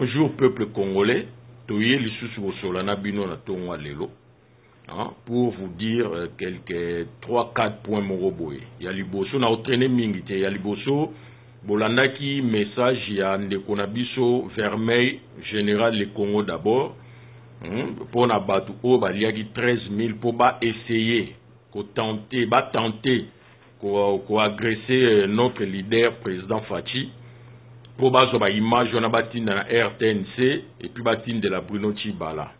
Bonjour peuple congolais, Toye Lissusu Solana Bino na Tongwa Lelo, pour vous dire quelques 3-4 points moroboé. Il y a Liboso na entraîné mingite, il y a Liboso Bolandaki message il y a Ndekonabiso Vermeil général le Congo d'abord pour na batu o baliaki 13 000 pour essayer tenter agresser notre leader président Fachi pour bazoba image on a bâti dans la RTNC et puis bâti de la Bruno Chibala.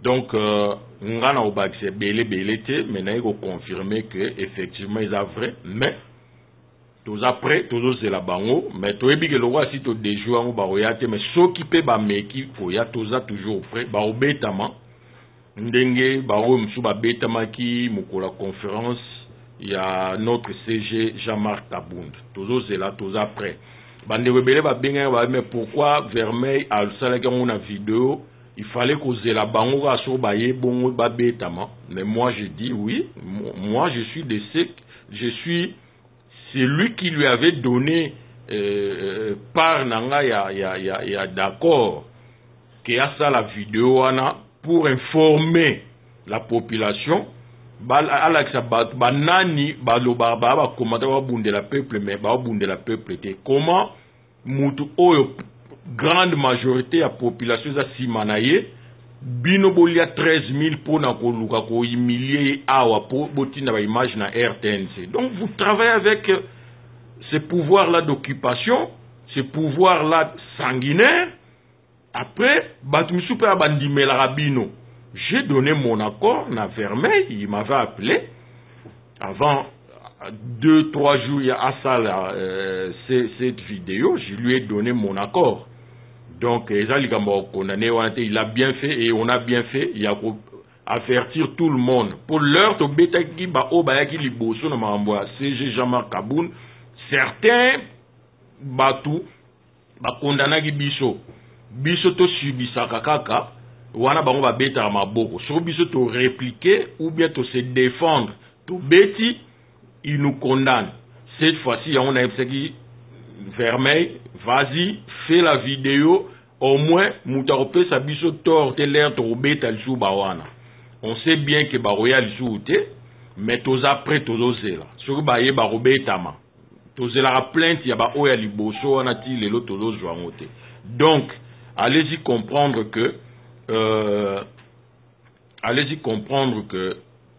Donc ngana obakse belé té mais na ko confirmer que effectivement ils a vrai mais tous après tous de la bango mais to ebi ke lokwa si to déjouer ngo ba oyate mais so qui peut ba meki ko ya toza toujours prêt ba obetama ndenge ba o msu ba betama ki mukola conférence il y a notre CG Jean-Marc Tabound tous là tous après bande rebelle ba benga ba mais pourquoi Vermeil a salaki on a vidéo il fallait causer la bango aso ba ye bongo ba betama mais moi je dis oui moi je suis de ceux je suis c'est lui qui lui avait donné par nanga ya d'accord qu'il y a ça la vidéo pour informer la population Alexa banani baloba ba comment ba bunde la peuple mais ba bunde la peuple était comment mutu oyo grande majorité ya population za simanaye bino bolia 13 000 pour na ko luka ko humilier awa pour botina ba image na RTNC. Donc vous travaillez avec ce pouvoir là d'occupation, ce pouvoir là sanguinaire. Après batumusu pe abandimela rabino. J'ai donné mon accord na Vermeil, il m'avait appelé avant 2-3 jours il y a ça cette vidéo, je lui ai donné mon accord. Donc, il a bien fait et on a bien fait. Il y a avertir tout le monde. Pour l'heure, CG Jean-Marc Tabound, certains batou, condamnés biso. Biso to subisa kakaka, wana bango ba beta maboko. So biso to répliquer ou bien to se défendre. To beti, il nous condamne. Cette fois-ci, on a qui Vermeil, vas-y, fais la vidéo, au moins, Moutaropé Sabiso tort de l'air trobé talsou bawana. On sait bien que Baroya l'souté, mais tous après tous là. Sur Baye Barobé Tama. Tous la plainte, il y a Baoya Liboso, on a dit les lots tous donc, allez-y comprendre que,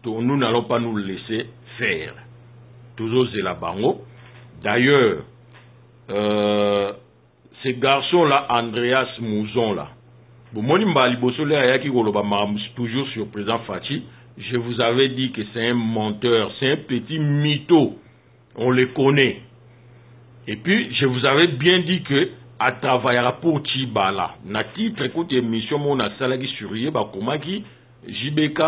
nous n'allons pas nous laisser faire. Tous la bango. D'ailleurs, ces garçons-là, Andreas Mouzon là, toujours sur président Fachi, je vous avais dit que c'est un menteur, c'est un petit mytho, on le connaît. Et puis, je vous avais bien dit que à travailler pour Chibala, na titre écoute émission mon a salagi surier ba comment qui JBK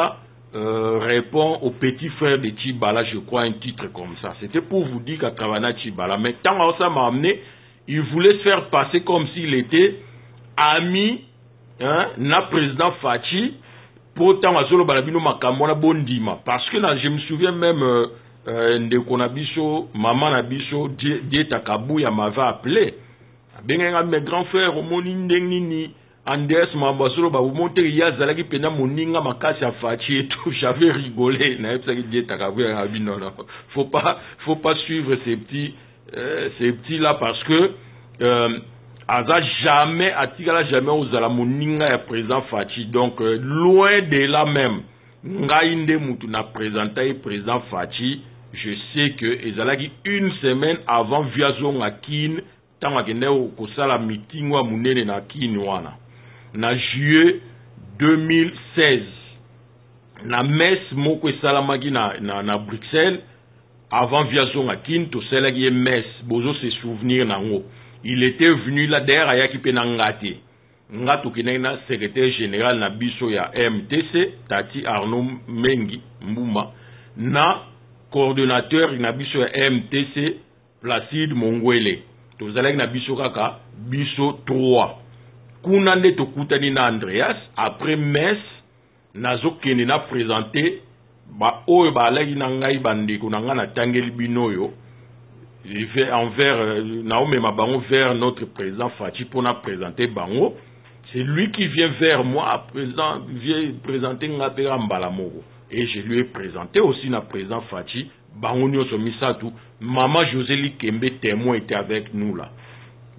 répond au petit frère de Chibala, je crois un titre comme ça. C'était pour vous dire qu'à travailler Chibala, mais tant ça m'a amené, il voulait se faire passer comme s'il était ami na président Fachi pour tant à solo balabino makamona bondima parce que là, je me souviens même Ndekonabiso maman Nabiso Dieta Kabuya m'avait appelé benga mes grands frères au moni ndengini Andres Mambasolo ba monter ya zalaki pena moninga makasi à Fachi et tout j'avais rigolé na ça qui Dieta Kabuya abino non faut pas suivre ces petits là parce que Aza jamais atikala jamais aux alamoninga ya président Fachi donc loin de là même ngainde mutu na présenté président Fachi je sais que ezalaki une semaine avant viazo ngakin tanga kende ko sala meeting wa munene na kin wana na juillet 2016 na messe moko esalamaki na Bruxelles avant viazo ngakin to selaki messe bozo se souvenir nango. Il était venu là derrière ayaki penangati. Ngato kinena secrétaire général na biso ya MTC Tati Arnaud Mengi Mbuma na coordonnateur na biso ya MTC Placide Mongwele. Tozalaki na biso kaka biso 3. Kuna nde tokutani na Andreas après messe nazokende na présenter ba oyo balaki na ngai bandeko na nga na tangeli binoyo envers Naomi Mabango vers notre président Fachi pour nous présenter Bango. C'est lui qui vient vers moi, vient présenter Ngapera Mbalamoro. Et je lui ai présenté aussi notre président Fachi, Bango Nyoso Misatou. Maman Josélie Kembe, témoin, était avec nous là.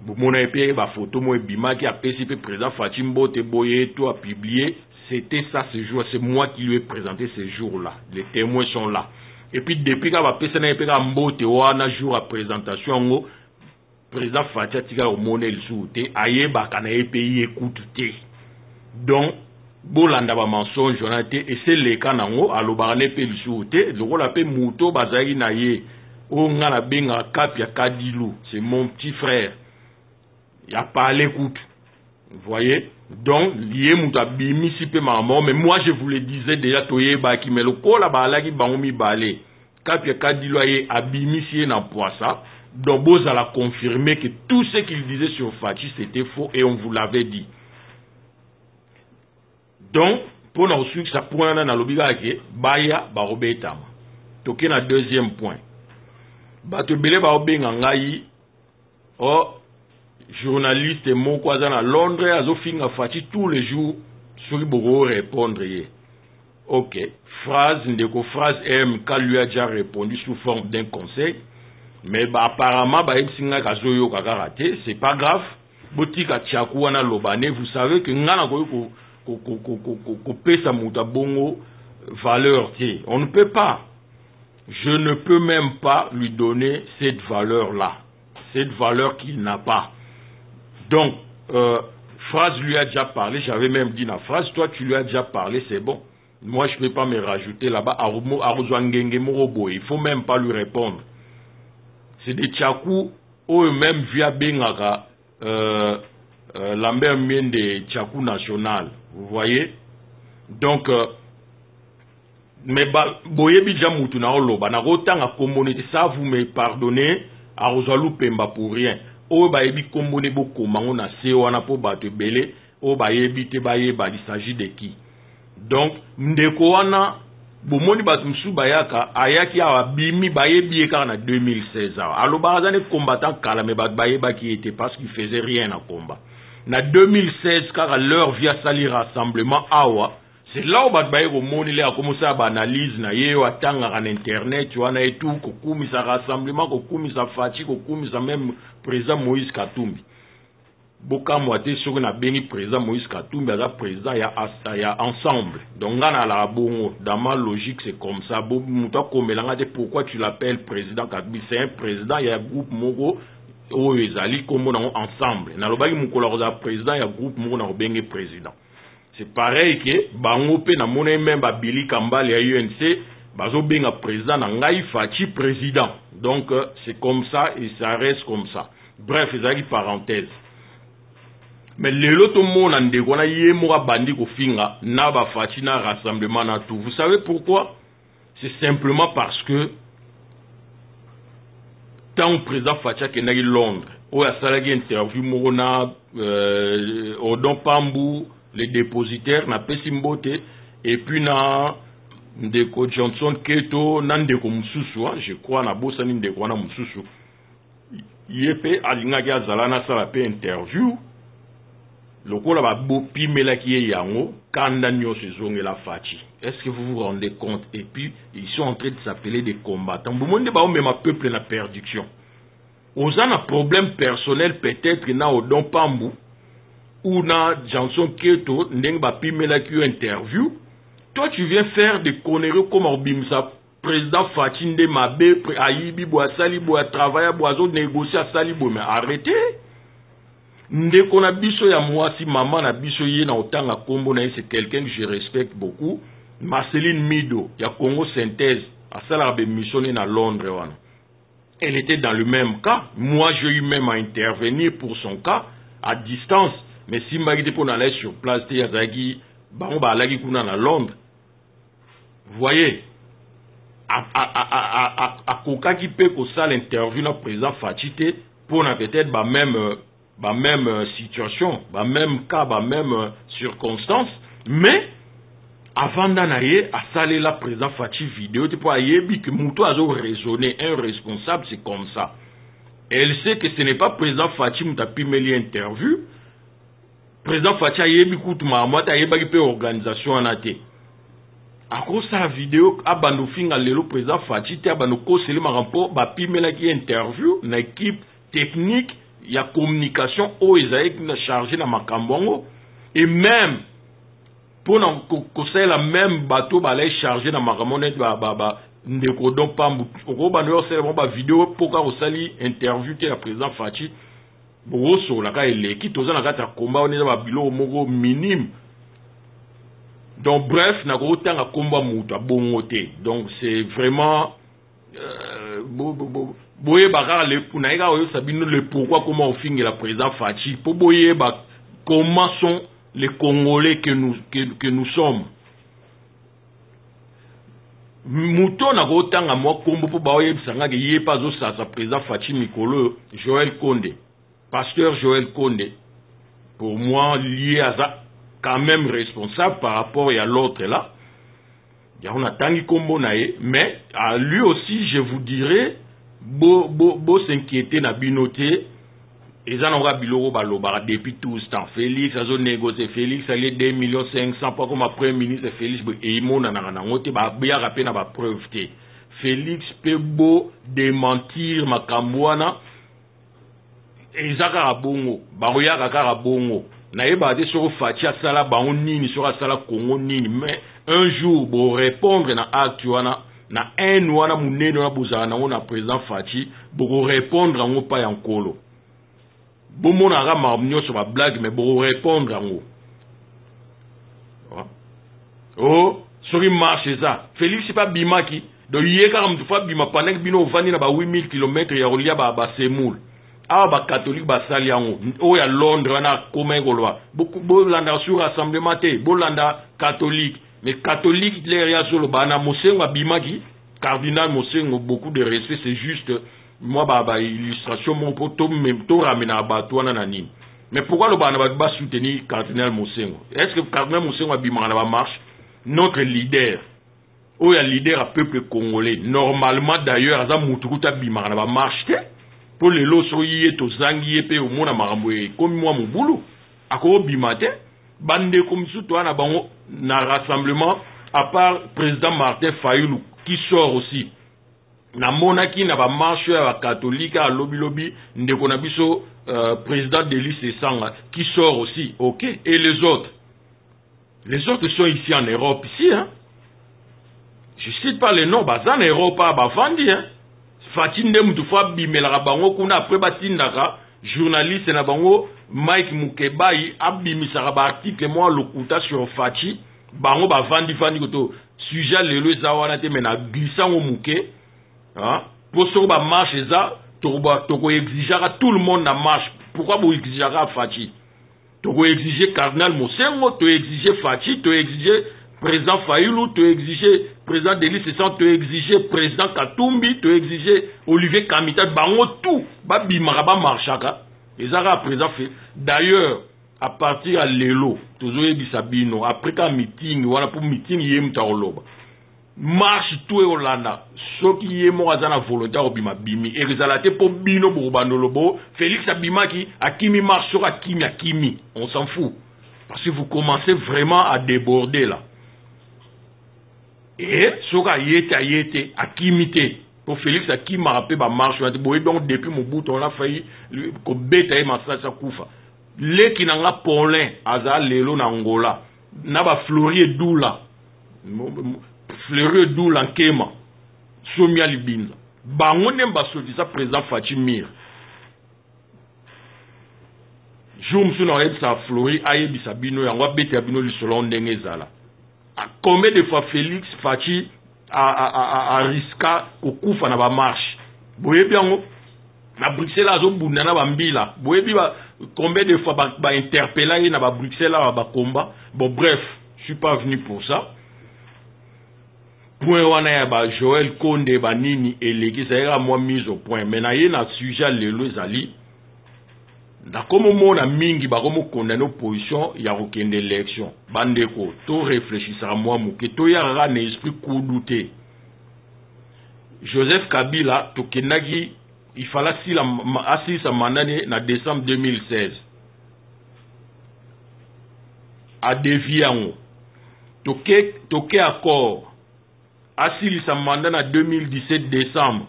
Mon épée, ma photo, mon bima qui a participé, président Fachi Mbote Boye, tout a publié. C'était ça ce jour, c'est moi qui lui ai présenté ce jour-là. Les témoins sont là. Et puis depuis qu'il a passé un Mbote, un jour à présentation, président Fatia tika au monel soute aye bakana e pays écoute te donc bolanda ba mensonge jonate et c'est le cas nango alobane pe soute lokola pe muto bazali na ye o ngala benga kapia kadilu c'est mon petit frère il a pas l'écoute vous voyez donc lié muta bimisi pe maman mais moi je vous le disais déjà toye ba ki melo kola ba laki bangomi balé kapia kadilu aye abimisi na poisa. Donc, Boz a confirmé que tout ce qu'il disait sur Fachi, c'était faux et on vous l'avait dit. Donc, pour nous suivre, ça point dans l'obligation, Baya, Barobetama. Donc, il y a un deuxième point. Batobele Barobe Ngangayi, journaliste et mon cousin à Londres, à Zofinga Fachi, tous les jours, sur le bureau répondre. Ok. Phrase, Ndeko, phrase M, quand lui a déjà répondu sous forme d'un conseil. Mais apparemment, c'est pas grave. Botika Tchakou, Lobane, vous savez que Ngana sa bongo valeur. On ne peut pas. Je ne peux même pas lui donner cette valeur-là. Cette valeur qu'il n'a pas. Donc, phrase lui a déjà parlé, j'avais même dit la phrase, toi tu lui as déjà parlé, c'est bon. Moi je ne peux pas me rajouter là-bas. Il faut même pas lui répondre. C'est des Tchakou, eux-mêmes via Bengaka, Lambert Mien de Tchakou national. Vous voyez? Donc, mais Boyebi Djamoutou na oloba, na rotan a communauté, ça vous me pardonnez, à Rosalou Pemba pour rien. O Bayebi Kombone Boko, Mango na Sewana po Bate Bele, O Bayebi Te Bayeba, il s'agit de qui? Donc, Ndeko wana, Bomoni Batumsu Bayaka, Ayaki Abimi Bayebi Eka en 2016. Alors, Barazane combattant Kalame Bayeba qui était parce qu'il faisait rien à combat. En 2016, car leur via Sali Rassemblement Awa, c'est là où Batbaye Moni a commencé à analyse, na yeo atanga en internet, tu vois, na et tout, kokumi sa rassemblement, kokumi sa fatigue, kokumi sa même président Moïse Katumbi. Boka moite sur na béni président Moïse Katumbi, à président, il y a ensemble. Donc, dans ma logique, c'est comme ça. Pourquoi tu l'appelles président Katumbi? C'est un président, il y a un groupe Mogo, oh, ils allaient comme ensemble. Dans le bagi Moukola président, il y a un groupe Mogo, na bengi président. C'est pareil que Bango pe na mona même Billy Kambal et UNC, bazo benga président na ngai Fachi président. Donc, c'est comme ça et ça reste comme ça. Bref, c'est une parenthèse. Mais l'autre monde en dégoût, il y a bandi ko finga, na ba Fachi na rassemblement na tout. Vous savez pourquoi? C'est simplement parce que tant président Fachi qui est à Londres, où il y a une interview Morona, Odon Pambou, les dépositaires, na Pesimbote, et puis na Ndeko Johnson Keto, na Ndeko Msusu, je crois, na Bossa Ndeko na Msusu. Yepe alingaki azalana sala pe interview. Lokola ba bopi melaki yango kanda nyoso zongela Fachi. Est-ce que vous vous rendez compte? Et puis ils sont en train de s'appeler des combattants. Bomonde ba même peuple na perdition. Oza na problème personnel peut-être na Odon Pambou ou na Johnson Keto ndeng ba pimelaki interview. Toi tu viens faire des conneries comme Obimsa président Fachi nde mabe ayibi bo asali bo travailler bo azo négocier asali bo mais arrêtez. Ndeko na biso ya mwasi maman na biso ye na otanga kombo na c'est quelqu'un que je respecte beaucoup. Marceline Mido ya Congo Synthèse asala be missionné na Londres wana. Elle était dans le même cas. Moi j'ai eu même à intervenir pour son cas à distance. Mais si m'agité pour aller sur place te yazaki bango ba alaki kuna na Londres. Vous voyez à kokaki pe ko ça l'interview na président Fachi te pour na peut-être même situation, même cas, même circonstance, mais avant d'en aller à saler la président Fachi vidéo, tu peux aller que Moutou a raisonné, un responsable, c'est comme ça. Elle sait que ce n'est pas président Fachi Moutapi Meli interview. Président Fachi a yebi koutou mahamouata a yebi pe organisation en athée. À cause de sa vidéo, abano finga lelo président Fachi te abano kosele marampo ba pimela ki interview na équipe technique ya communication o Isaïe na chargé na makambongo et même pour na kosele la même bateau ba lay chargé na makamonet ba ndeko don pambu ko ba no sele ba vidéo pour ka osali interview te la président Fachi bo so la ka eleki tozana kata komba on ba bilo moko minime. Donc bref, na ko tanga komba muta bongote. Donc c'est vraiment boye bakara le punaika oyo sabino le pourquoi comment on finit la président Fachi pour boye ba comment sont les Congolais que nous sommes. Muto na ko tanga mo kombo pour baoye bisanga ke yé pas au sa président Fachi Mikolo Joël Condé. Pasteur Joël Condé. Pour moi lié à ça quand même responsable par rapport à l'autre là. On a tangi kombo nae, mais à lui aussi je vous dirais beau s'inquiéter na binoté et ça n'aura biloro balobara depuis tout ce temps. Félix a négocié, Félix a les 2,5 millions pas comme après ministre Félix et mon nananangote ba bien rappelé na ba preuve té. Félix peut beau démentir makambwana et ça ka bongo, ba roya ka bongo. Na yeba de sur Fachi asala ba nini sur asala Congo nini mais un jour pour répondre na acte wana na un wana munene na bozana na on président Fachi pour répondre en pas ya nkolo bon mon ara marmio sur la blague mais pour répondre en haut oh sur une marche ça Félix c'est pas bimaki donc yeka comme fois bima panek bino vandi na ba 8000 km ya olia ba semoul ah ba catholique ba sali yango o ya Londres na comme ngolwa beaucoup bolanda sur rassemblement te bolanda catholique mais catholique les ya solo bana mosengo bimaki cardinal mosengo beaucoup de respect c'est juste moi ba illustration mon poto même to ramena bato na nani mais pourquoi le bana ba soutenir cardinal mosengo est-ce que cardinal mosengo bimaka na ba marche notre leader o ya leader à peuple congolais normalement d'ailleurs aza mutukuta bimaka na ba marche pour les loso yé to zangi pe au mona marambo comme moi mon boulot ako bimate bande comme sous toi na bango na rassemblement à part président Martin Fayulu qui sort aussi na monaki na ba marche ya catholique à lobby ndeko na biso président Delis Sanga qui sort aussi OK et les autres sont ici en Europe ici hein je cite pas les noms bazan Europe ba vandi hein Fatinde mutufa bimela bango kuna après batindaka journaliste na bango Mike Mukebai abimisa ba article moi lokuta sur Fachi bango ba vandi koto sujet lelo zawana te mena glissango muke hein pour so ba marche za toko exigera tout le monde na marche pourquoi vous exigera Fachi toko exiger cardinal Mosengo to exiger Fachi to exiger président Fayulu, tu exiger président Delis Sessan, tu exiger président Katumbi, tu exiger Olivier Kamita, bango tout, babi maraba marchaka. Et ça a présent fait. D'ailleurs, à partir à l'élo, toujours ebisabino, après qu'un meeting, voilà pour meeting yem taoloba. Marche tout et Hollanda. Ce qui est mort à la volonté obima bimi. Et résalate pour bino bourbanolobo. Félix Abimaki, Akimi marche sur Akimi. On s'en fout. Parce que vous commencez vraiment à déborder là. Et soka yete akimité pour Félix Akim m'a rappelé ba marche donc depuis mon bout on a failli ko beta e masasa kufa le kinanga polin aza lelo na Angola na ba Fleury Doula nkema somia libinza bango nemba sotisa président Fatimir jour msuna sa Fleury ayebisa bino yango beta bino lisolo ndenge zala. Combien de fois Félix Fachi a risqué au coup na ba marche. Boye bien na Bruxelles azo bunda na bambila. Boye bien combien de fois ba interpeller na ba Bruxelles ba combat. Bon bref, je suis pas venu pour ça. Point wana ya ba Joël Condé ba nini eleki ça ira moi mise au point. Mais na yena sujet lelo ezali. Comme on a mingi ba comme condamné opposition ya aucune élection bandeko to réfléchissera moi muke to ya ra na esprit coup douter Joseph Kabila to kenaki il fallait assis sa mandat en décembre 2016. A dévié en haut. Toké accord. Assis sa mandat en 2017 décembre.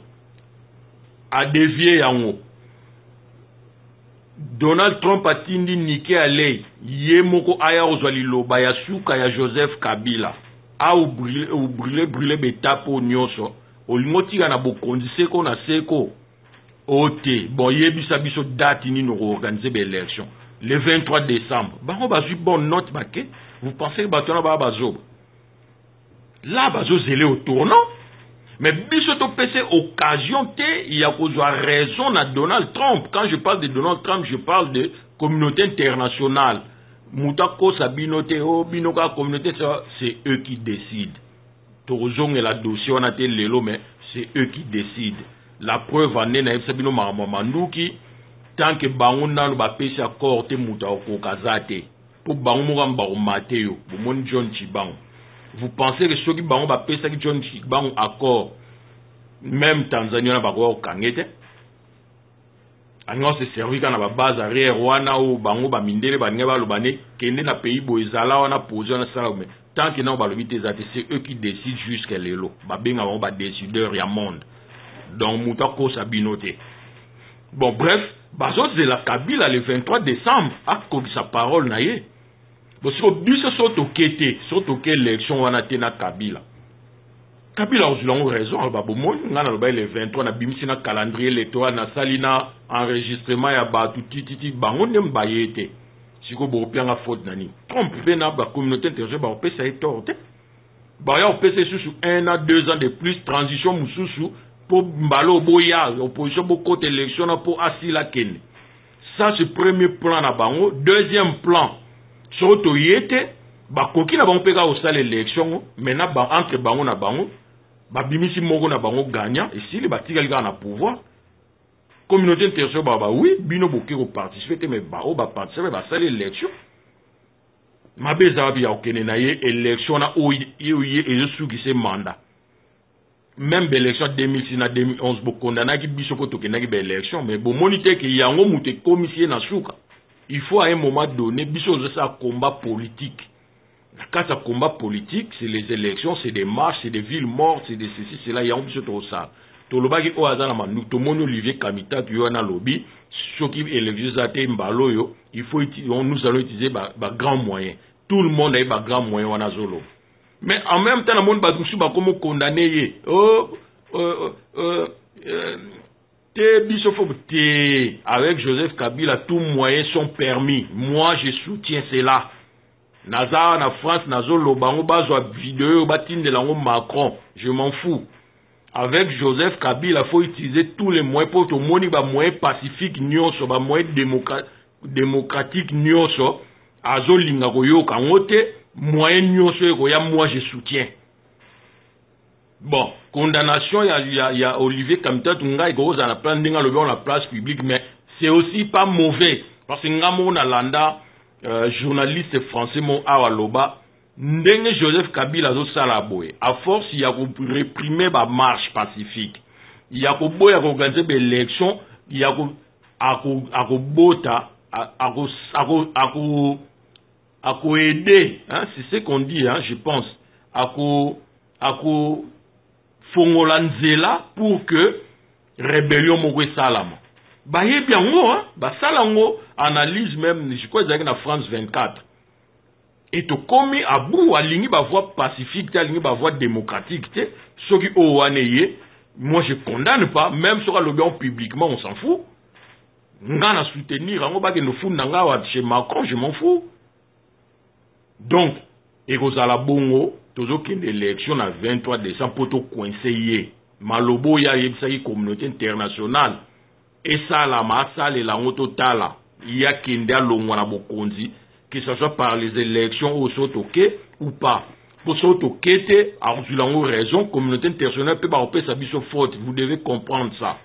A dévié en haut. Donald Trump a tindi Nike Alei. Yemoko aya ozwali loba ya suka ya Joseph Kabila. A ou brûlé betapo nyonso. Olingo tika na bokonzi seko na seko. Ote. Bon, yebisa biso date ni nous organiser l'élection. Le 23 décembre. Bango bazu bonne note baké. Vous pensez que batona ba bazo. Là bazo zélé au tournant. Mais biso to pese occasion té, il y a kozwa raison na Donald Trump. Quand je parle de Donald Trump, je parle de communauté internationale. Moutako sabinote o binoka communauté, c'est eux qui décident. Tozong et la dossier on a été lelo, mais c'est eux qui décident. La preuve en est na sabino mamandouki tant que bango nanu ba pese accord te moutako kazate. Pour bango mo ba mateo, bon John Chibang. Vous pensez que ceux qui bango ba pesa ki John Chibang accord même Tanzanie na ba ko kangete? Ango se servi kana ba base arrière wana ou bango ba mindele ba ngeba lobane kende na pays boezala wana poser na ça mais tant que non ba lobité c'est eux qui décident jusqu'à lelo. Ba benga ba décideur ya monde. Donc moutako sabinoté. Bon bref, bazot de la Kabila le 23 décembre a comme sa parole na ye. Parce que biso soto kete, soto ke élection wana te na Kabila. Kabila ont raison, babomon ngana loba le 23 na bimisi na calendrier électoral na salina enregistrement ya batu titi bango nem bayete. Siko bo pianga faute nani. Trump pe na ba communauté internationale ba opesa etorte. Ba ya opesa sous 1 an 2 ans de plus transition mususu pour mbalo boya opposition bo côté élection pour asila ken. Ça c'est premier plan na bango, deuxième plan soto yete ba koki na bango peka au salle élection maintenant ba entre bango na bango ba bimisi moko na bango gagnant et si les batika li na pouvoir communauté internationale ba oui bino boke ko participer mais ba o ba participer ba salle élection mabeza bi ya okene na ye élection na o ye et sous qui c'est mandat même l'élection 2006 na 2011 bo condamna ki biso ko tokena ki élection mais bo monite ki yango mute commissaire na suka. Il faut à un moment donné, c'est un combat politique. Quand c'est un combat politique, c'est les élections, c'est des marches, c'est des villes mortes, c'est des ceci, c'est là, il y a un peu de ça. Tout le monde au hasard, nous, tout le monde, Olivier Kamita, tu as un lobby, ceux qui électent Mbalo, il faut nous allons utiliser des grands moyens. Tout le monde a des grands moyens, on a zolo. Mais en même temps, le monde va nous comment condamner. Avec Joseph Kabila, tous moyens sont permis. Moi, je soutiens cela. Naza, na France, Nazo, Lobango, Bazo, vidéo, Batine de l'ango Macron. Je m'en fous. Avec Joseph Kabila, il faut utiliser tous les moyens pour tout le monde, moyens pacifiques, nyonso, moyens démocratiques, nyonso. Azo, lingagoyo, kangote, moyens nyonso, moi, je soutiens. Bon, condamnation, il y a Olivier Kamita Tunga, il y a la place publique, mais c'est aussi pas mauvais. Parce que nous avons journaliste français, mon Awaloba, ndenge Joseph Kabila zo salaboye. À force, il y a réprimer la marche pacifique. Il y a organiser des élections, il y a aider, hein, c'est ce qu'on dit, hein, je pense, Fongolanzela pour que rébellion mokwe salama. Ba yebi yango hein, ba salango analyse même je crois que na France 24. Et to komi abu alingi ba voix pacifique, alingi ba voix démocratique, tu sais, ceux qui o waneye, moi je condamne pas, même sur le bien publiquement, on s'en fout. Ngana soutenir yango ba ke no fou nanga wa chez Macron, je m'en fous. Donc, et kozala bongo toujours qu'il y a une élection le 23 décembre pour tout conseiller. Malobo ya yebisaki communauté internationale. Et ça la massa les lango totala. Il y a kinda longwana bokonzi que ce soit par les élections au sotoké ou pas. Pour sotoké te a raison communauté internationale peut pas sa biso faute. Vous devez comprendre ça.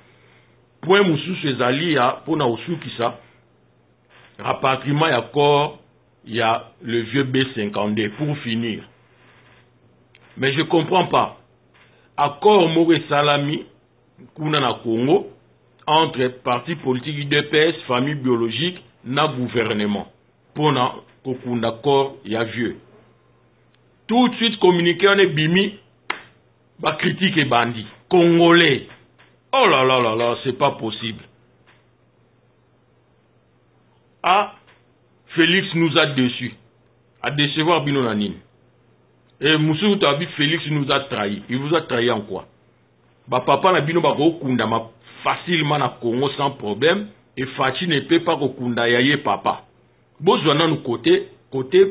Point musu sezali ya pour na osu ki ça. Rapatriement ya corps, il y a le vieux B52 pour finir. Mais je ne comprends pas. Accord Moué Salami, Kuna na Congo, entre parti politique UDPS, famille biologique, na gouvernement. Pour na kokunda corps ya vieux. Tout de suite communiqué on est bimi, ba critique et bandit. Congolais. Oh là là là là, c'est pas possible. Ah, Félix nous a déçus. À décevoir Bino Nanine. Et Moussou Tabi, Félix nous a trahi. Il vous a trahi en quoi? Bah papa na Bino Bako Kundama facilement na Congo sans problème. Et Fachi ne peut pas Kunda yaye papa. Bozwana nous côté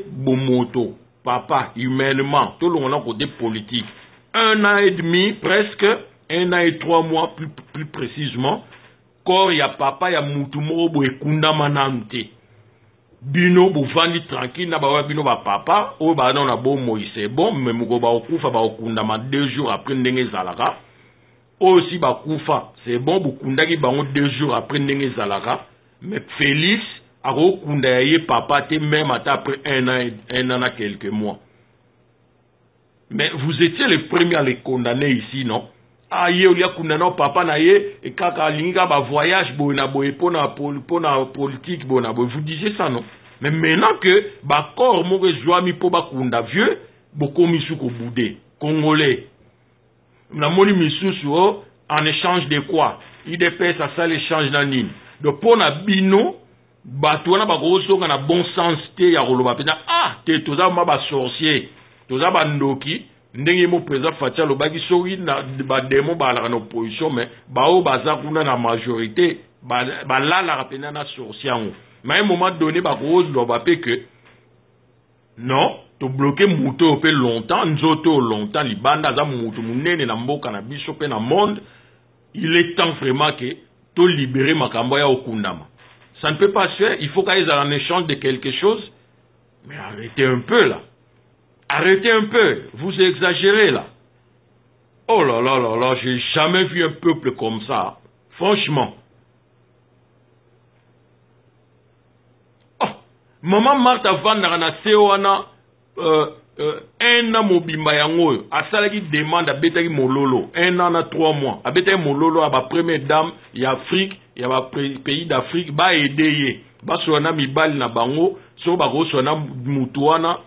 Bomoto. Papa, humainement. Tout le monde côté politique. 1 an et demi, presque. 1 an et 3 mois, plus précisément. Corps ya papa ya Moutumo bo Kunda manante. Bino bo vandi tranquille na ba bino ba papa o ba na bo Moïse bon mais mugo ba okufa ba okunda ma 2 jours après ndenge zalaka aussi ba kufa c'est bon bo kunda ki bango 2 jours après ndenge zalaka mais Félix a okunda ye papa te même après 1 an à quelques mois. Mais vous étiez les premiers à les condamner ici, non? Ah, ye ou ya kundana papa na ye et kaka linga ba voyage bona boye pona politique bona boye. Vous disiez ça, non? Mais maintenant que ba corps mo joami po ba kunda vieux boko misu ko boudé congolais. Na moni misusu en échange de quoi? IDPS ça l'échange na nini. Donc pona bino bato wana ba ko songa na bon sens te ya koloba pena ah te toza ma ba sorcier toza ba ndoki. Ndenge mo président Fatia lobaki soki na ba démon ba la opposition mais ba o baza kuna na majorité ba la la rapena na sorciango. Mais à un moment donné ba cause loba pe que non to bloquer muto pe longtemps nzoto longtemps libanda za mutu munene na mboka na biso pe na monde. Il est temps vraiment que to libérer makambo ya okundama. Ça ne peut pas se faire, il faut qu'ils aient en échange de quelque chose. Mais arrêtez un peu là. Arrêtez un peu, vous exagérez là. Oh là là là là, j'ai jamais vu un peuple comme ça. Franchement. Oh, Maman Martha Van Narana Seoana, 1 an mobimba yango, a salaki demande à Betaki Mololo, 1 an à 3 mois. A Betaki Mololo, à ma première dame, il y a Afrique, il y a pays d'Afrique, ba aider, ba soana mi bal na bango, so ba go soana mutuana,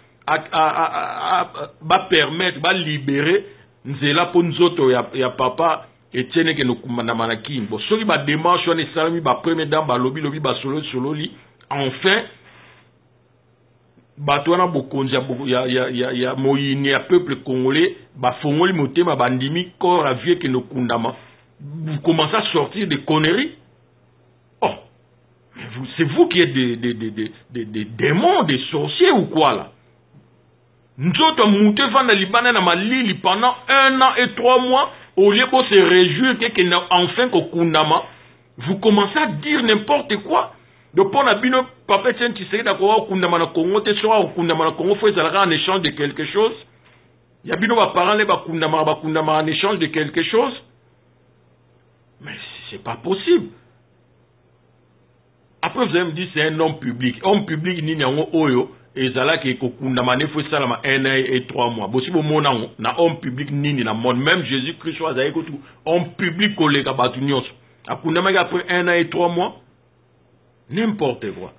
ba permettre, ba libérer, nzela po nzoto ya papa, et tiene que nous kumana manakin. Bon, so ki ba démarche, on est salami, ba première dame, ba lobby, ba solo li, enfin, batwana bokonzi ya moyini ya peuple congolais ba fongoli motema bandimi corps à vieux que nos kundama. Vous commencez à sortir des conneries. Oh, c'est vous qui êtes des démons, des sorciers ou quoi là? Nous autres monté vendre Libanais na Malili pendant 1 an et 3 mois au lieu de se réjouir que enfin qu'au kundama. Vous commencez à dire n'importe quoi. Donc pour la bino papa tiens tu sais d'accord kundama na Congo te soit kundama na Congo faut ça en échange de quelque chose. Ya bino ba parents les ba kundama en échange de quelque chose. Mais c'est pas possible. Après vous allez me dire c'est un homme public. Homme public ni nyango oyo ezala ke ko kundama ne faut ça la 1 an et 3 mois. Bo si bo mona na homme public ni na monde même Jésus Christ soit za ko tout homme public koleka batu nyonso. Akundama après 1 an et 3 mois. N'importe quoi.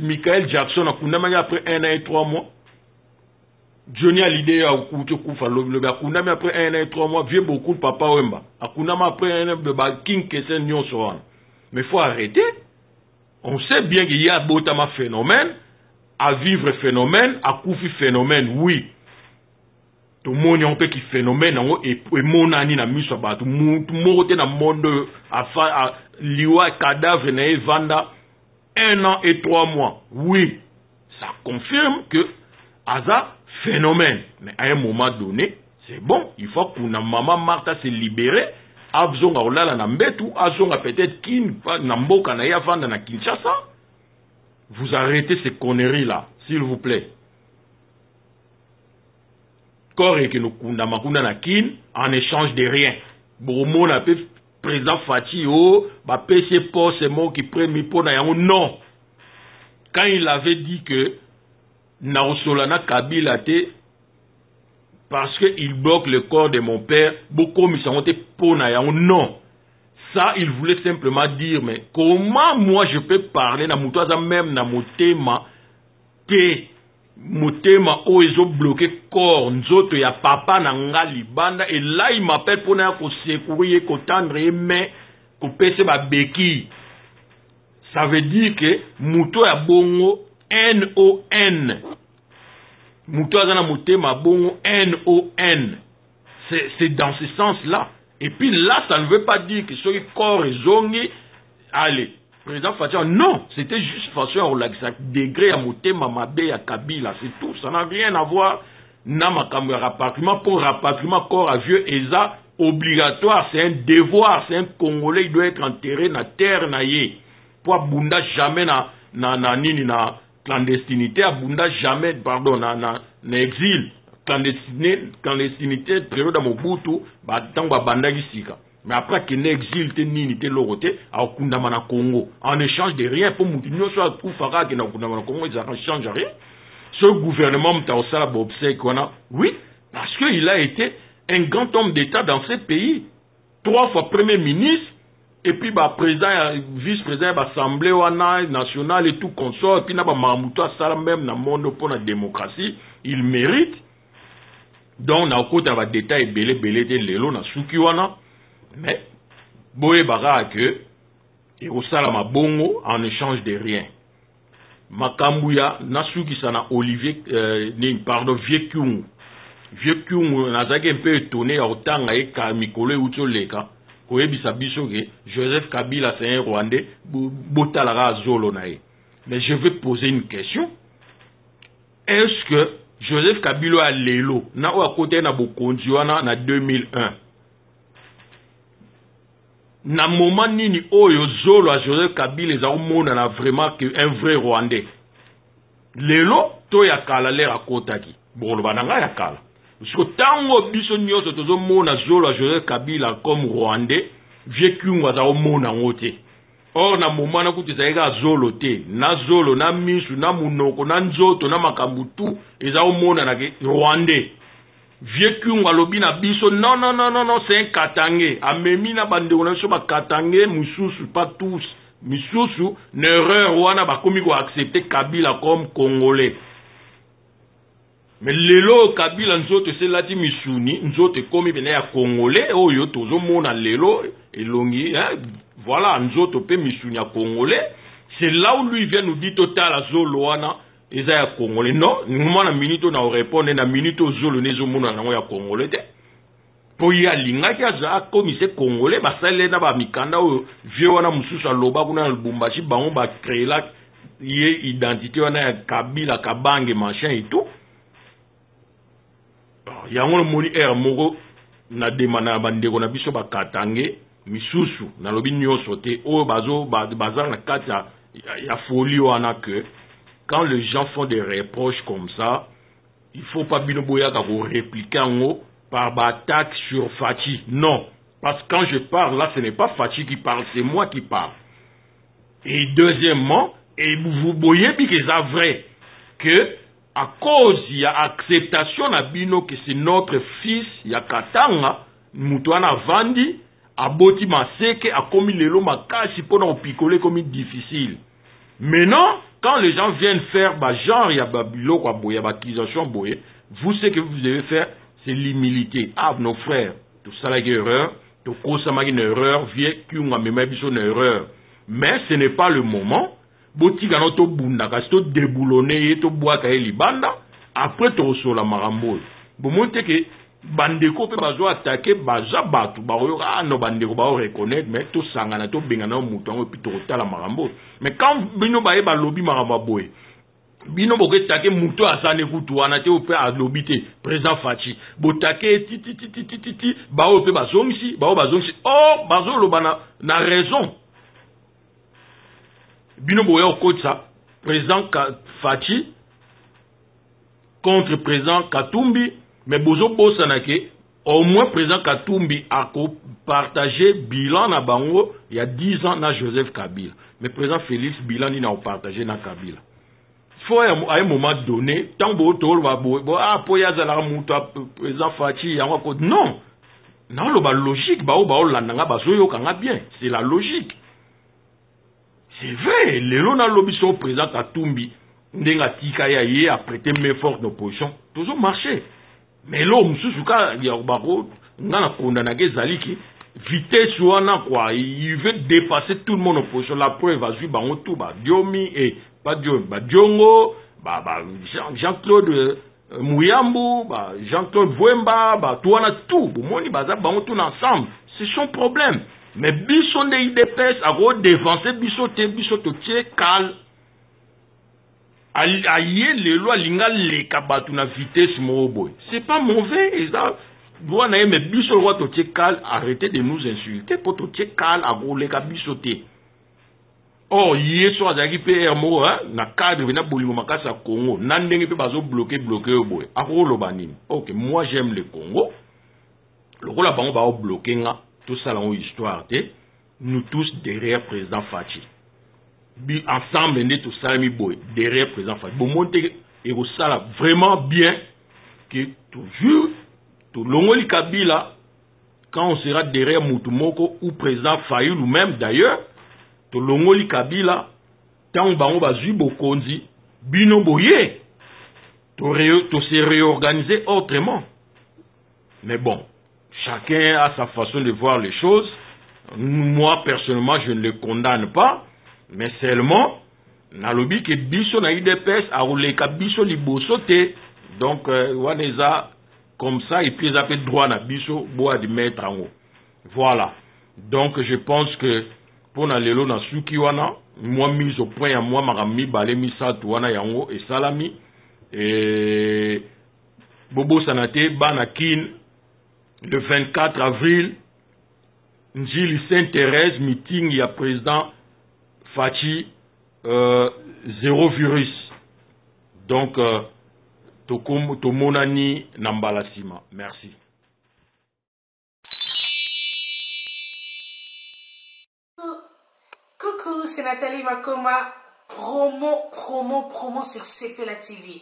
Michael Jackson a kundama après 1 an et 3 mois. Johnny a l'idée à Koufa le kundama après 1 an et 3 mois. Vieux beaucoup de papa Wemba. A kundama après 1 an de King Kesen Nyon Soran. Mais il faut arrêter. On sait bien qu'il y a Botama phénomène, à vivre phénomène, à Koufi phénomène, oui. Tout le monde a qui phénomène, et mon ani na miso ba tout le monde na monde à liwa cadavre na vanda. 1 an et 3 mois. Oui, ça confirme que Aza phénomène. Mais à un moment donné, c'est bon. Il faut que maman Martha se libérer. Abzonga olala na mbetu, azonga peut-être kin namboka na ya vanda na Kinshasa. Vous arrêtez ces conneries là, s'il vous plaît. Corps que nous kunda na kin en échange de rien. Bomo na pe président Fati, bah, PC pour ces mots qui prennent mi pour non. Quand il avait dit que Naosolana Kabila te, parce qu'il bloque le corps de mon père, beaucoup mis en pour non. Ça, il voulait simplement dire, mais comment moi je peux parler na mutoza même na motema te motema o ezo bloqué corps nzoto ya papa na nga libanda et là il m'appelle pour na ko secourir ko tendre main ko pese ba beki. Ça veut dire que muto ya bongo NON mutoza na motema bongo NON. C'est dans ce sens-là. Et puis là, ça ne veut pas dire que ce corps est zongi, allez, président Fatia, non, c'était juste façon à relaxer, degré à Motema, Mabé, à Kabila, c'est tout. Ça n'a rien à voir, n'a ma caméra rapatriement, pour rapatriement corps à vieux, et ça, obligatoire, c'est un devoir, c'est un Congolais, il doit être enterré dans la terre, naïe. Pour abunda jamais na clandestinité, abunda jamais, pardon, na exil. Clandestinité, période à Mobutu, tant bandagi sika. Mais après qu'il n'exile, ni te loroté, à Kundamana Congo. En échange de rien, pour Moutinho, soit tout Fara qui n'a Kundamana Congo, ils ne changent rien. Ce gouvernement, Mtaosala Bobsek, oui, parce qu'il a été un grand homme d'État dans ce pays. 3 fois premier ministre, et puis président, vice-président, assemblée nationale et tout consort, et puis n'a pas Mahamoutou, ça même dans le monde pour la démocratie, il mérite. Donc, na okota va détail belé de lelo na suki wana, mais boye bara que et au salama bongo en échange de rien. Makambuya na suki sana Olivier pardon vieux Kyungu nazaki un peu étonné à otanga e ka mikolo uto leka ko ebisa biso ke Joseph Kabila c'est un Rwandais botalara zolo nae. Mais je vais poser une question. Est-ce que Joseph Kabila a lelo na o côté na bokonzi wana na 2001 na moment nini oyo zolo a Joseph Kabila za omona na vraiment que un vrai Rwandais lelo to ya kala lera kotaki bolo bananga ya kala parce que tango biso nyoso tozo mona zolo a Joseph Kabila comme Rwandais vieux Kyungu za omona ngote. Or na moment na kutisa ega zolo te na zolo na misu na munoko na nzoto na makambutu eza omona na Rwandais vieux Kyungu alobi na biso non c'est un Katangé amemi na bandeko na so ba Katangé mususu pas tous mususu une erreur wana bakomi ko accepter Kabila comme Congolais. Mais lelo Kabila nzoto c'est lati misuni nzoto komi bena ya Congolais oyo tozo mona lelo elongi voilà nzoto pe misuni ya Congolais. C'est là où lui vient nous dire total azolo wana eza ya Congolais. Non, nous na minute na répondre na minute zolo nezo mona na ya Congolais te. Po ya linga ki aza komi se Congolais basale na ba mikanda oyo vie wana mususu aloba kuna Lubumbashi bango ba créer la identité wana ya Kabila Kabange machin et tout. Yango le moni moko na demana bandeko na biso ba Katangé misusu na lobi nyoso te o bazar na kati ya folie wana que quand les gens font des reproches comme ça il faut pas bino boya ka ko répliquer en par attaque sur Fachi. Non, parce que quand je parle là ce n'est pas Fachi qui parle, c'est moi qui parle. Et deuxièmement, et vous voyez bien que c'est vrai que à cause il y a acceptation na bino que c'est notre fils ya Katanga mutuana vandi aboti maseke a commis lelo makasi pour on picoler comme difficile. Maintenant quand les gens viennent faire genre ya babilo kwa boya bakisation boye, vous ce que vous devez faire c'est l'humilité. Ah nos frères, tout ça la erreur, tout ça une erreur, vieux qui ont même biso une erreur. Mais ce n'est pas le moment. Boti gano to bunda kasto déboulonné to boaka libanda après to sola marambo. Bo monte que bandeko pe bazo attaquer baza batu ba no bandeko ba reconnaître mais to sangana to bengana mutu ngo pi to tala marambo. Mais quand bino ba eba lobi maramba boy. Bino boke take mutu asane kutu wana te ope a lobité président Fachi. Bo take ti ba ope bazongisi, oh bazo lobana na raison. Bino boya au côté ça, président Fachi contre président Katumbi, mais bozo bosanake, au moins président Katumbi a partagé bilan na bango il y a 10 ans na Joseph Kabila. Mais président Félix bilan il n'a partagé na Kabila. Il faut à un moment donné, tant que vous avez président Fachi, non. Non, le logique, bien. C'est la logique. C'est vrai, les lona lobby sont présents à Tumbi, Ndenga Tikaya yé a prêté main forte nos positions, toujours marché. Mais l'homme, Susuka, Yarbaro, n'a condamné Zaliki, vitesse ou quoi, il veut dépasser tout le monde en position. La preuve, va suivre, tout, Diomi et pas Diomi, Diongo, Jean-Claude Mouyambu, Jean-Claude Vouemba, tout, on a tout, Boumoni, tout ensemble. C'est son problème. Mais biso de IDPS a dévancé biso te tché kal. Aïe les lois linga les kabatu na vitesse moboy. C'est pas mauvais. Et ça, mais biso roi te tché kal, arrêtez de nous insulter pour te tché kal a gros les biso te. Oh, yé so azaki PR mo, na cadre vena bolimo makasa Congo. Nandenge pe bazo bloqué au boy. A gros lobanim. Ok, moi j'aime le Congo. Le rôle à bango ba bloqué nga. Tout ça, dans l'histoire, nous tous derrière le président Fachi. Ensemble, nous tous derrière le président Fachi. Bon, monter et ça vraiment bien que toujours, tout l'ongoli Kabila, quand on sera derrière Moutoumoko ou président Fayi ou même d'ailleurs, tout l'ongoli Kabila, tant on va zubo konzi, bino boye, tout se réorganiser autrement. Mais bon. Chacun a sa façon de voir les choses. Moi, personnellement, je ne le condamne pas. Mais seulement, nalobi que biso na IDPS a roulé ka biso liboso te. Donc, waneza comme ça, et puis ils appellent droit na biso, bois de mettre en haut. Voilà. Donc, je pense que pour na lelo na suki wana, moi mise au point à moi, marami balé misa wana yango et salami. Et Bobo Sanate, Banakin. Le 24 avril, Njili Sainte-Thérèse, meeting, il y a président Fachi, zéro virus. Donc, Tomonani Nambalasima. Merci. Coucou, c'est Nathalie Makoma. Promo sur CPLA TV.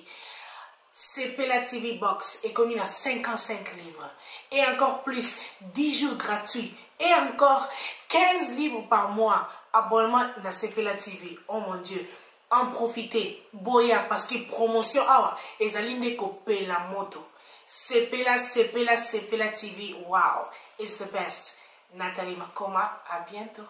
CPLA TV Box est commis à 55 livres. Et encore plus, 10 jours gratuits. Et encore 15 livres par mois. Abonnement à CPLA TV. Oh mon Dieu. En profitez. Boya, parce que promotion, et Zaline Kopé la moto. CPLA TV. Wow. It's the best. Nathalie Makoma. À bientôt.